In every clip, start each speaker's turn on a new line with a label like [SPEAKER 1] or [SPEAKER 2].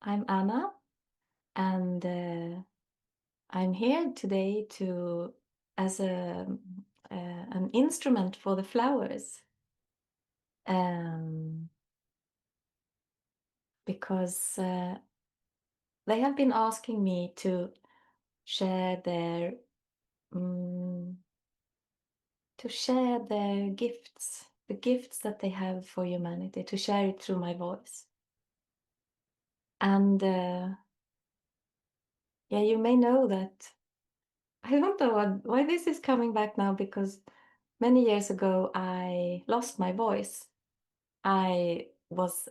[SPEAKER 1] I'm Anna, and I'm here today to as an instrument for the flowers, um, because they have been asking me to share their mm, gifts, the gifts that they have for humanity, to share it through my voice, and yeah, you may know that. I don't know why this is coming back now because many years ago I lost my voice. I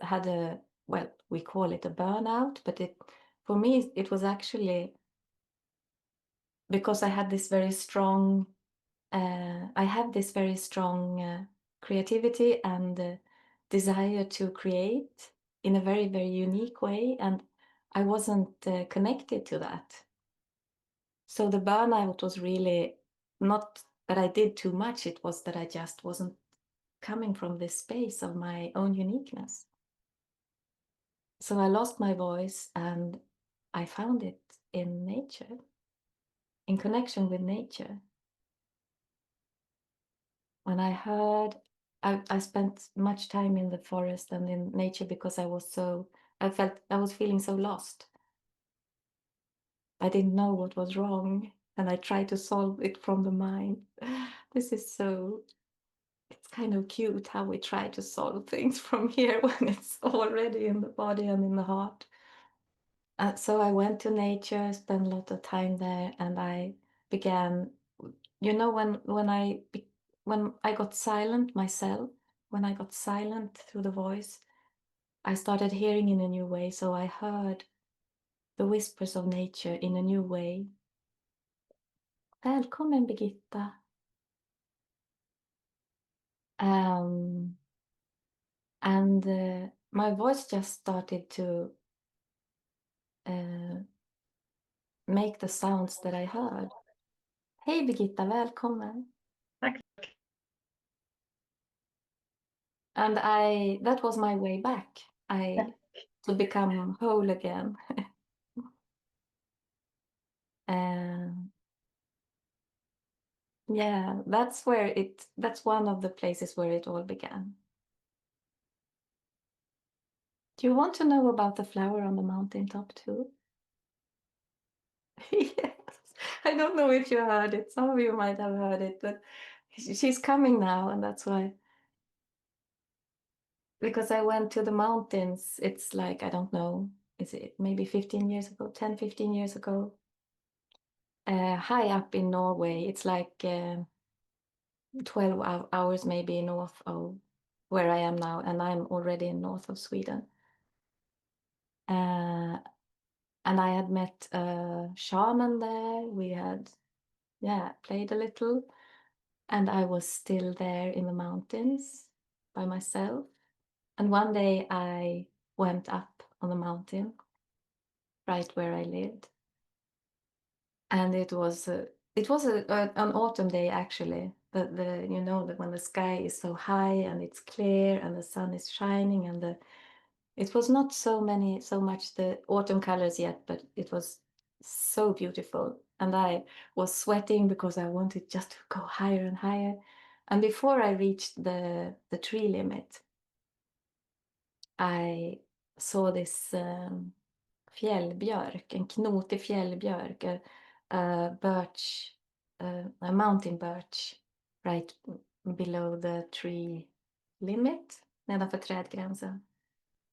[SPEAKER 1] had a, well, we call it a burnout, but for me it was actually because I had this very strong creativity and desire to create in a very, very unique way, and I wasn't connected to that. So the burnout was really not that I did too much, it was that I just wasn't coming from this space of my own uniqueness. So I lost my voice and I found it in nature, in connection with nature. When I heard, I spent much time in the forest and in nature because I was feeling so lost. I didn't know what was wrong and I tried to solve it from the mind. This is so, it's kind of cute how we try to solve things from here when it's already in the body and in the heart. So I went to nature, spent a lot of time there, and I began, when I got silent myself, when I got silent through the voice, I started hearing in a new way. So I heard the whispers of nature in a new way. Välkommen Birgitta. Um, and my voice just started to uh, make the sounds that I heard. Hej Birgitta, välkommen.
[SPEAKER 2] Tack.
[SPEAKER 1] And that was my way back. To become whole again. And yeah, that's one of the places where it all began. Do you want to know about the flower on the mountaintop too? Yes. I don't know if you heard it. Some of you might have heard it, but she's coming now, and that's why. Because I went to the mountains, it's like, I don't know, is it maybe 15 years ago, 10, 15 years ago? High up in Norway. It's like 12 hours maybe north of where I am now, and I'm already in north of Sweden. And I had met a shaman there. We had, yeah, played a little, and I was still there in the mountains by myself. And one day I went up on the mountain right where I lived, and it was an autumn day actually. The you know that when the sky is so high and it's clear and the sun is shining and it was not so much the autumn colors yet, but it was so beautiful. And I was sweating because I wanted just to go higher and higher. And before I reached the tree limit, I saw this fjällbjörk, en knotig fjällbjörk, birch, a mountain birch, right below the tree limit, nedanför trädgränsen.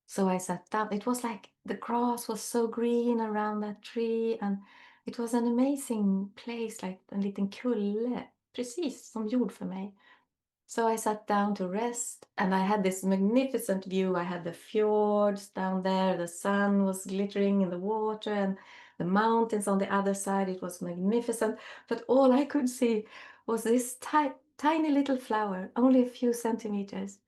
[SPEAKER 1] So I sat down. It was like the grass was so green around that tree, and it was an amazing place, like en liten kulle, precis som gjord för mig. So I sat down to rest, and I had this magnificent view. I had the fjords down there, the sun was glittering in the water, and the mountains on the other side. It was magnificent, but all I could see was this tiny little flower, only a few centimeters.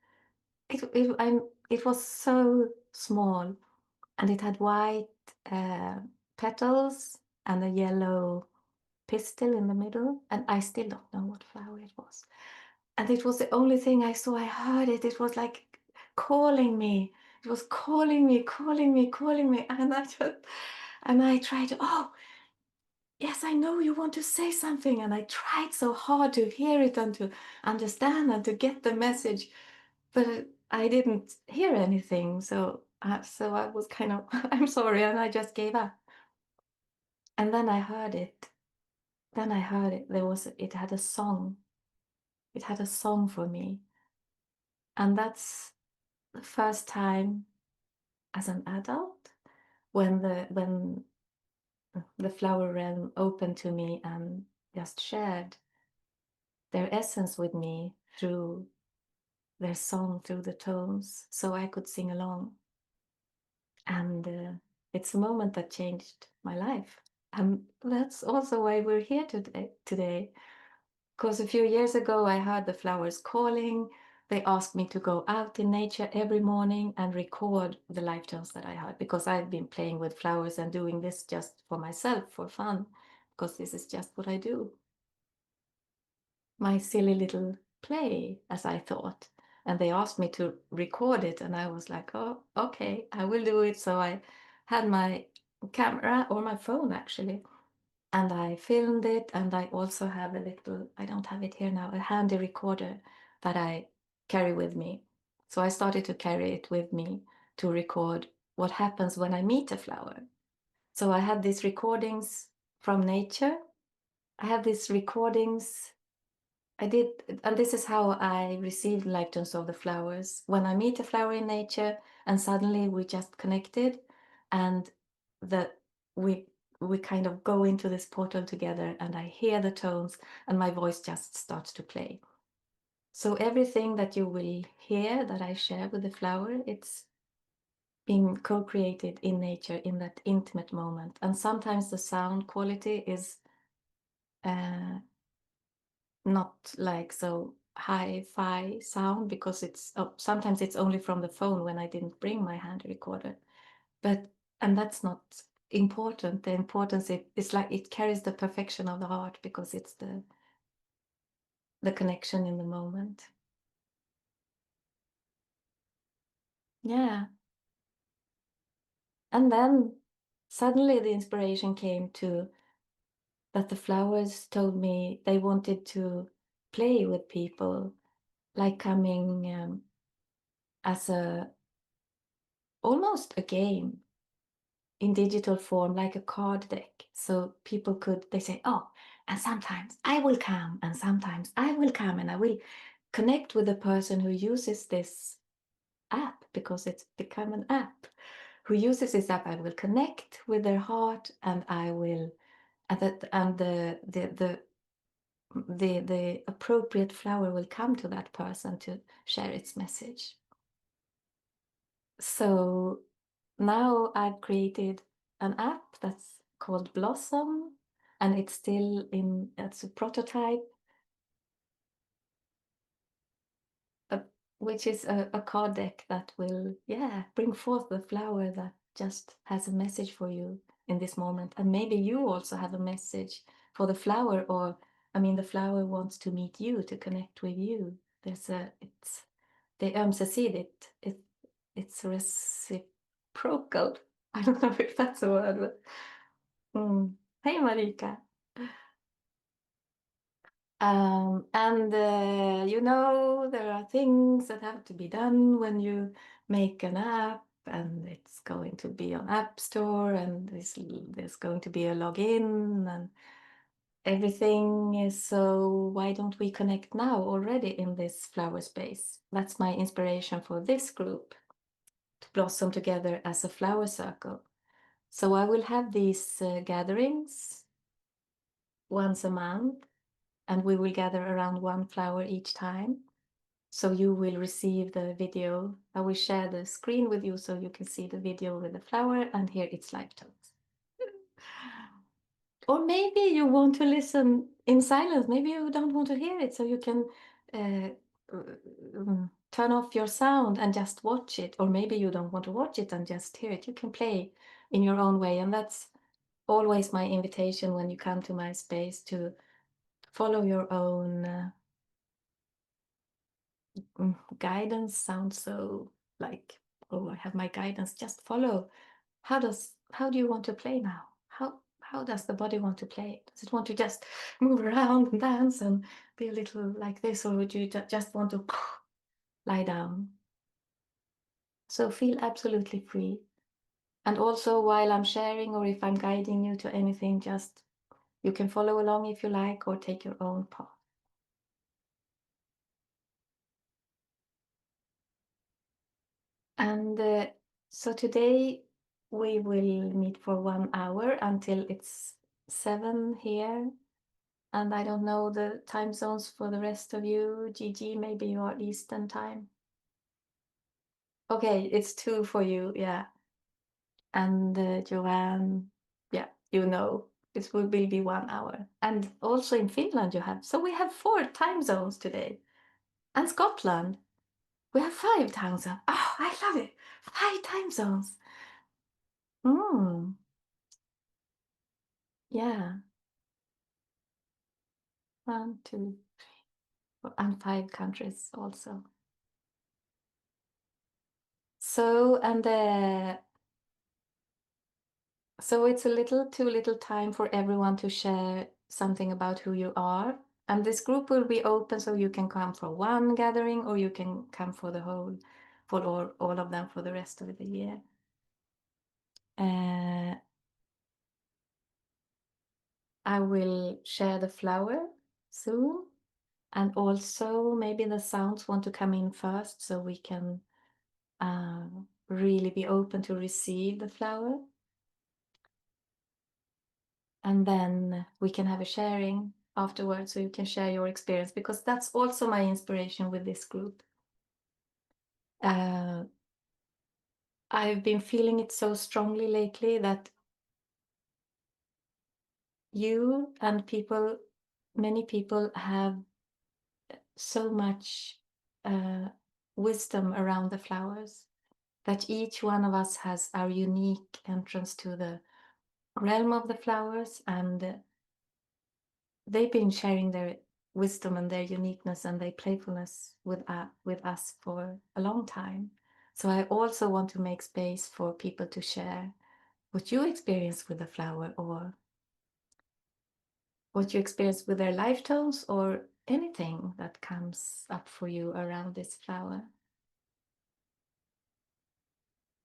[SPEAKER 1] It was so small, and it had white petals and a yellow pistil in the middle, and I still don't know what flower it was. And it was the only thing I saw. I heard it. It was like calling me. It was calling me, calling me, calling me, and I tried to, oh, yes, I know you want to say something, and I tried so hard to hear it and to understand and to get the message, but I didn't hear anything. So I was kind of, I'm sorry, and I just gave up. And then I heard it. Then I heard it. It had a song. It had a song for me, and that's the first time as an adult when the flower realm opened to me and just shared their essence with me through their song, through the tones, so I could sing along. And it's a moment that changed my life. And that's also why we're here today. Because a few years ago, I heard the flowers calling. They asked me to go out in nature every morning and record the LifeTones that I heard, because I've been playing with flowers and doing this just for myself, for fun, because this is just what I do. My silly little play, as I thought. And they asked me to record it, and I was like, oh, okay, I will do it. So I had my camera, or my phone actually, and I filmed it. And I also have a little, I don't have it here now, a handy recorder that I carry with me. So I started to carry it with me to record what happens when I meet a flower. So I had these recordings from nature. I have these recordings I did, and this is how I received LifeTones of the flowers. When I meet a flower in nature, and suddenly we just connected, and the we we kind of go into this portal together, and I hear the tones, and my voice just starts to play. So everything that you will hear that I share with the flower, it's being co-created in nature in that intimate moment. And sometimes the sound quality is uh, not like so hi-fi sound, because sometimes it's only from the phone when I didn't bring my hand recorder. But and that's not important. The importance is like it carries the perfection of the heart, because it's the connection in the moment. Yeah. And then suddenly the inspiration came to that the flowers told me they wanted to play with people, like coming as a almost a game in digital form, like a card deck. So people they say, oh, and sometimes I will come, and sometimes I will come, and I will connect with the person who uses this app, because it's become an app. Who uses this app, I will connect with their heart, and I will, and the appropriate flower will come to that person to share its message. So now I've created an app that's called Blossom, and it's a prototype, uh, which is a card deck that will, yeah, bring forth the flower that just has a message for you in this moment. And maybe you also have a message for the flower, or I mean, the flower wants to meet you, to connect with you. It's the ömsesidigt. It's reciprocal. I don't know if that's a word, but hey Marika. And there are things that have to be done when you make an app, and it's going to be on App Store, and there's going to be a login and everything is, so why don't we connect now already in this flower space? That's my inspiration for this group, to blossom together as a flower circle. So I will have these gatherings once a month, and we will gather around one flower each time. So you will receive the video. I will share the screen with you so you can see the video with the flower and hear its LifeTones. Or maybe you want to listen in silence. Maybe you don't want to hear it, so you can uh, turn off your sound and just watch it. Or maybe you don't want to watch it and just hear it. You can play in your own way. And that's always my invitation when you come to my space, to follow your own guidance. Sounds so like oh, I have my guidance, just follow. How do you want to play now? How does the body want to play? Does it want to just move around and dance and be a little like this, or would you just want to lie down? So feel absolutely free. And also, while I'm sharing or if I'm guiding you to anything, just you can follow along if you like or take your own path. And so today we will meet for 1 hour until it's 7 here. And I don't know the time zones for the rest of you. Gigi, maybe you are Eastern time. Okay, it's 2 for you, yeah. And Joanne, yeah, you know, it will be 1 hour. And also in Finland you have, so we have 4 time zones today. And Scotland, we have 5 time zones. Oh, I love it. 5 time zones. Mm, yeah. 1, 2, and 5 countries also. So, and so it's a little too little time for everyone to share something about who you are. And this group will be open, so you can come for one gathering or you can come for the whole, for all of them for the rest of the year. I will share the flower soon. And also maybe the sounds want to come in first so we can really be open to receive the flower. And then we can have a sharing afterwards so you can share your experience, because that's also my inspiration with this group. I've been feeling it so strongly lately that you and many people have so much wisdom around the flowers, that each one of us has our unique entrance to the realm of the flowers, and they've been sharing their wisdom and their uniqueness and their playfulness with us for a long time. So I also want to make space for people to share what you experience with the flower, or what you experience with their life tones, or anything that comes up for you around this flower.